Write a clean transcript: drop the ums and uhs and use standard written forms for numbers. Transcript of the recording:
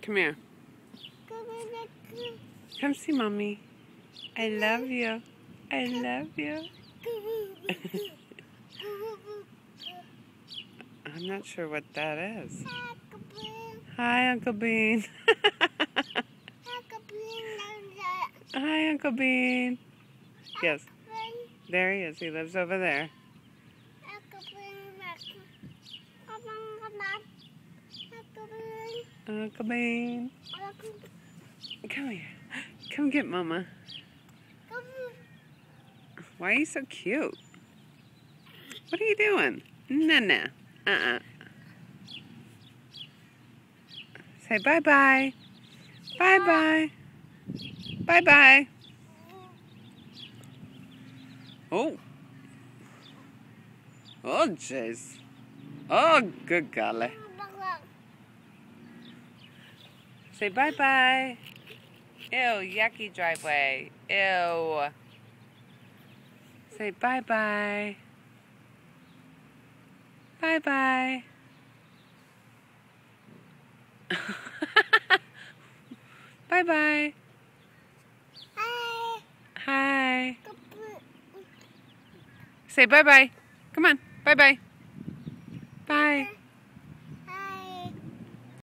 Come here. Come see mommy. I love you. I love you. I'm not sure what that is. Hi, Uncle Bean. Hi, Uncle Bean. Yes. There he is. He lives over there. Uncle Bean. Come here. Come get Mama. Why are you so cute? What are you doing? Nah. Say bye-bye. Bye-bye. Bye-bye. Oh. Oh, jeez. Oh, good golly. Say bye-bye. Ew, yucky driveway. Ew. Say bye-bye. Bye-bye. Bye-bye. Hi. Hi. Say bye-bye. Come on. Bye-bye.